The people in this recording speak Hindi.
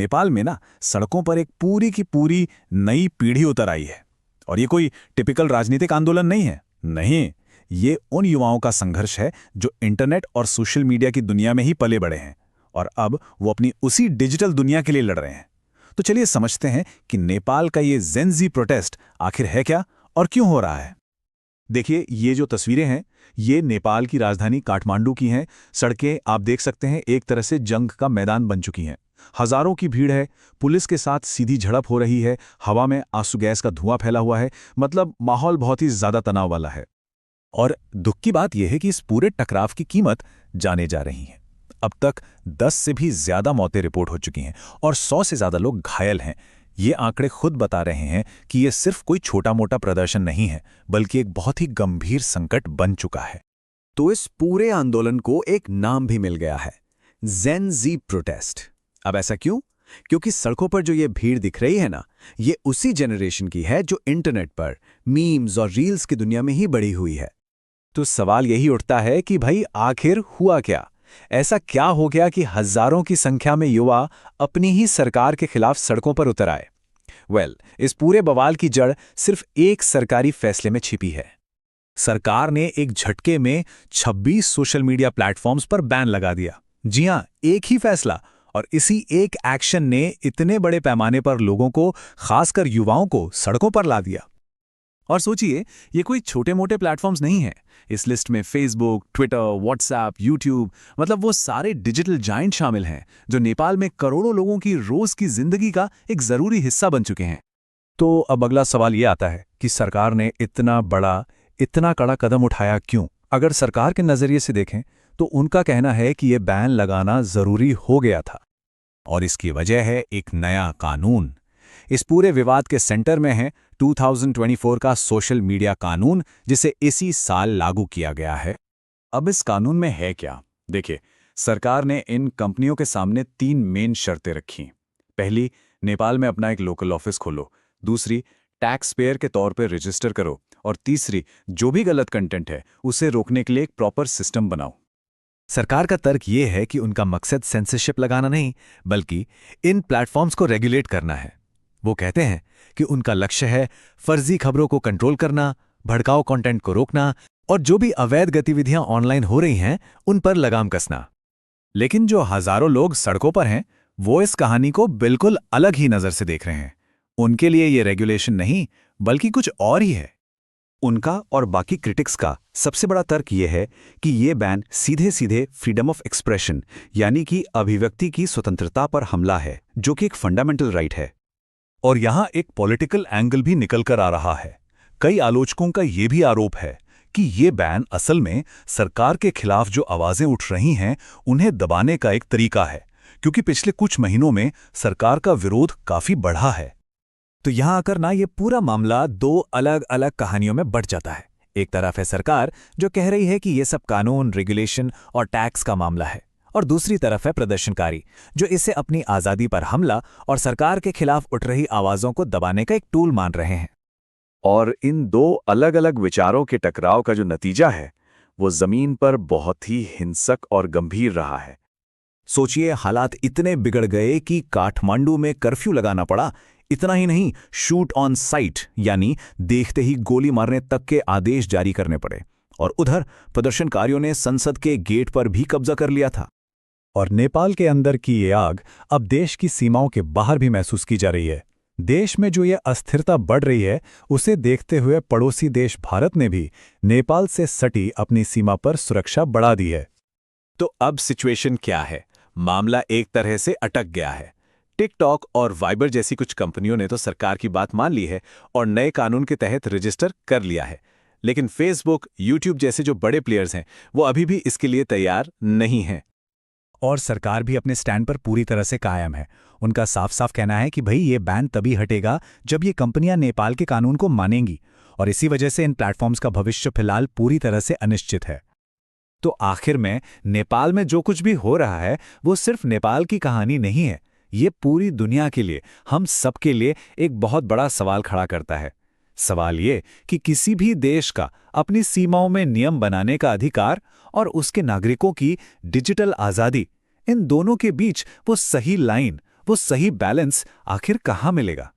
नेपाल में ना सड़कों पर एक पूरी की पूरी नई पीढ़ी उतर आई है। और ये कोई टिपिकल राजनीतिक आंदोलन नहीं है, नहीं, ये उन युवाओं का संघर्ष है जो इंटरनेट और सोशल मीडिया की दुनिया में ही पले बड़े हैं और अब वो अपनी उसी डिजिटल दुनिया के लिए लड़ रहे हैं। तो चलिए समझते हैं कि नेपाल का ये जेन ज़ी प्रोटेस्ट आखिर है क्या और क्यों हो रहा है। देखिए, ये जो तस्वीरें हैं ये नेपाल की राजधानी काठमांडू की हैं। सड़कें आप देख सकते हैं एक तरह से जंग का मैदान बन चुकी हैं। हजारों की भीड़ है, पुलिस के साथ सीधी झड़प हो रही है, हवा में आंसू गैस का धुआं फैला हुआ है, मतलब माहौल बहुत ही ज्यादा तनाव वाला है। और दुख की बात यह है कि इस पूरे टकराव की कीमत जाने जा रही है। अब तक 10 से भी ज्यादा मौतें रिपोर्ट हो चुकी हैं और 100 से ज्यादा लोग घायल हैं। ये आंकड़े खुद बता रहे हैं कि ये सिर्फ कोई छोटा मोटा प्रदर्शन नहीं है, बल्कि एक बहुत ही गंभीर संकट बन चुका है। तो इस पूरे आंदोलन को एक नाम भी मिल गया है, जेन ज़ी प्रोटेस्ट। अब ऐसा क्यों? क्योंकि सड़कों पर जो ये भीड़ दिख रही है ना, ये उसी जनरेशन की है जो इंटरनेट पर मीम्स और रील्स की दुनिया में ही बड़ी हुई है। तो सवाल यही उठता है कि भाई आखिर हुआ क्या? ऐसा क्या हो गया कि हजारों की संख्या में युवा अपनी ही सरकार के खिलाफ सड़कों पर उतर आए? इस पूरे बवाल की जड़ सिर्फ एक सरकारी फैसले में छिपी है। सरकार ने एक झटके में 26 सोशल मीडिया प्लेटफॉर्म्स पर बैन लगा दिया। जी हां, एक ही फैसला, और इसी एक एक्शन ने इतने बड़े पैमाने पर लोगों को, खासकर युवाओं को, सड़कों पर ला दिया। और सोचिए, ये कोई छोटे मोटे प्लेटफॉर्म्स नहीं हैं। इस लिस्ट में फेसबुक, ट्विटर, व्हाट्सएप, यूट्यूब, मतलब वो सारे डिजिटल जायंट शामिल हैं जो नेपाल में करोड़ों लोगों की रोज की जिंदगी का एक जरूरी हिस्सा बन चुके हैं। तो अब अगला सवाल ये आता है कि सरकार ने इतना बड़ा, इतना कड़ा कदम उठाया क्यों? अगर सरकार के नजरिए से देखें तो उनका कहना है कि यह बैन लगाना जरूरी हो गया था और इसकी वजह है एक नया कानून। इस पूरे विवाद के सेंटर में है 2024 का सोशल मीडिया कानून, जिसे इसी साल लागू किया गया है। अब इस कानून में है क्या? देखिए, सरकार ने इन कंपनियों के सामने 3 मेन शर्तें रखी। पहली, नेपाल में अपना एक लोकल ऑफिस खोलो। दूसरी, टैक्स पेयर के तौर पर रजिस्टर करो। और तीसरी, जो भी गलत कंटेंट है उसे रोकने के लिए एक प्रॉपर सिस्टम बनाओ। सरकार का तर्क यह है कि उनका मकसद सेंसरशिप लगाना नहीं, बल्कि इन प्लेटफॉर्म्स को रेगुलेट करना है। वो कहते हैं कि उनका लक्ष्य है फर्जी खबरों को कंट्रोल करना, भड़काऊ कंटेंट को रोकना और जो भी अवैध गतिविधियां ऑनलाइन हो रही हैं उन पर लगाम कसना। लेकिन जो हजारों लोग सड़कों पर हैं, वो इस कहानी को बिल्कुल अलग ही नजर से देख रहे हैं। उनके लिए ये रेगुलेशन नहीं, बल्कि कुछ और ही है। उनका और बाकी क्रिटिक्स का सबसे बड़ा तर्क यह है कि ये बैन सीधे सीधे फ्रीडम ऑफ एक्सप्रेशन, यानी कि अभिव्यक्ति की स्वतंत्रता पर हमला है, जो कि एक फंडामेंटल राइट है। और यहां एक पॉलिटिकल एंगल भी निकल कर आ रहा है। कई आलोचकों का यह भी आरोप है कि ये बैन असल में सरकार के खिलाफ जो आवाजें उठ रही हैं उन्हें दबाने का एक तरीका है, क्योंकि पिछले कुछ महीनों में सरकार का विरोध काफी बढ़ा है। तो यहां आकर ना ये पूरा मामला 2 अलग अलग कहानियों में बढ़ जाता है। एक तरफ है सरकार जो कह रही है कि ये सब कानून, रेगुलेशन और टैक्स का मामला है, और दूसरी तरफ है प्रदर्शनकारी जो इसे अपनी आजादी पर हमला और सरकार के खिलाफ उठ रही आवाजों को दबाने का एक टूल मान रहे हैं। और इन 2 अलग अलग विचारों के टकराव का जो नतीजा है वो जमीन पर बहुत ही हिंसक और गंभीर रहा है। सोचिए, हालात इतने बिगड़ गए कि काठमांडू में कर्फ्यू लगाना पड़ा। इतना ही नहीं, शूट ऑन साइट यानी देखते ही गोली मारने तक के आदेश जारी करने पड़े। और उधर प्रदर्शनकारियों ने संसद के गेट पर भी कब्जा कर लिया था। और नेपाल के अंदर की ये आग अब देश की सीमाओं के बाहर भी महसूस की जा रही है। देश में जो ये अस्थिरता बढ़ रही है उसे देखते हुए पड़ोसी देश भारत ने भी नेपाल से सटी अपनी सीमा पर सुरक्षा बढ़ा दी है। तो अब सिचुएशन क्या है? मामला एक तरह से अटक गया है। टिकटॉक और वाइबर जैसी कुछ कंपनियों ने तो सरकार की बात मान ली है और नए कानून के तहत रजिस्टर कर लिया है, लेकिन फेसबुक, यूट्यूब जैसे जो बड़े प्लेयर्स हैं वो अभी भी इसके लिए तैयार नहीं हैं। और सरकार भी अपने स्टैंड पर पूरी तरह से कायम है। उनका साफ साफ कहना है कि भाई ये बैन तभी हटेगा जब ये कंपनियां नेपाल के कानून को मानेंगी, और इसी वजह से इन प्लेटफॉर्म्स का भविष्य फिलहाल पूरी तरह से अनिश्चित है। तो आखिर में नेपाल में जो कुछ भी हो रहा है वो सिर्फ नेपाल की कहानी नहीं है, ये पूरी दुनिया के लिए, हम सबके लिए एक बहुत बड़ा सवाल खड़ा करता है। सवाल ये कि किसी भी देश का अपनी सीमाओं में नियम बनाने का अधिकार और उसके नागरिकों की डिजिटल आज़ादी, इन दोनों के बीच वो सही लाइन, वो सही बैलेंस आखिर कहाँ मिलेगा?